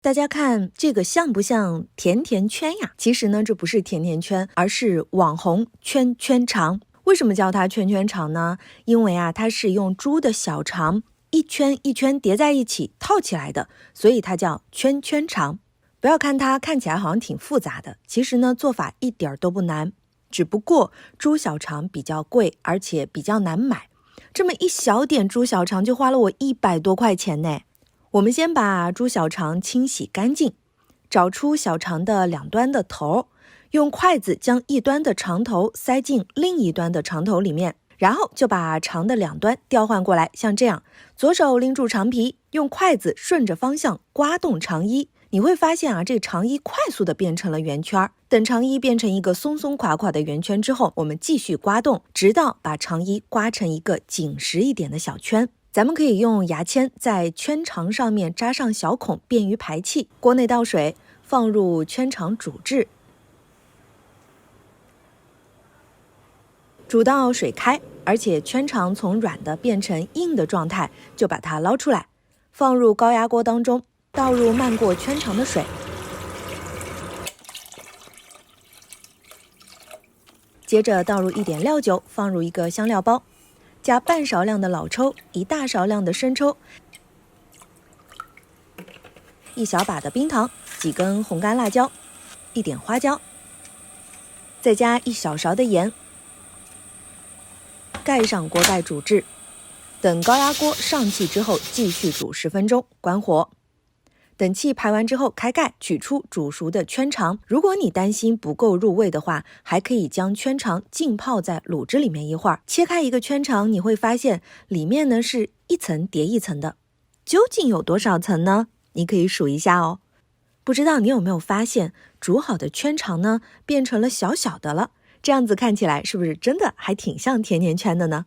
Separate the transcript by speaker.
Speaker 1: 大家看这个像不像甜甜圈呀？其实呢，这不是甜甜圈，而是网红圈圈肠。为什么叫它圈圈肠呢？因为啊，它是用猪的小肠一圈一圈叠在一起套起来的，所以它叫圈圈肠。不要看它看起来好像挺复杂的，其实呢，做法一点都不难。只不过猪小肠比较贵，而且比较难买。这么一小点猪小肠就花了我100多块钱呢。我们先把猪小肠清洗干净，找出小肠的两端的头，用筷子将一端的肠头塞进另一端的肠头里面，然后就把肠的两端调换过来，像这样，左手拎住肠皮，用筷子顺着方向刮动肠衣，你会发现啊，这个肠衣快速的变成了圆圈。等肠衣变成一个松松垮垮的圆圈之后，我们继续刮动，直到把肠衣刮成一个紧实一点的小圈。咱们可以用牙签在圈肠上面扎上小孔，便于排气。锅内倒水，放入圈肠煮制，煮到水开，而且圈肠从软的变成硬的状态，就把它捞出来，放入高压锅当中，倒入漫过圈肠的水，接着倒入一点料酒，放入一个香料包，加半勺量的老抽，1大勺量的生抽，1小把的冰糖，几根红干辣椒，1点花椒，再加1小勺的盐，盖上锅盖煮制。等高压锅上气之后，继续煮10分钟，关火。等气排完之后，开盖，取出煮熟的圈肠。如果你担心不够入味的话，还可以将圈肠浸泡在卤汁里面一会儿。切开一个圈肠，你会发现里面呢是一层叠一层的。究竟有多少层呢？你可以数一下哦。不知道你有没有发现，煮好的圈肠呢变成了小小的了？这样子看起来是不是真的还挺像甜甜圈的呢？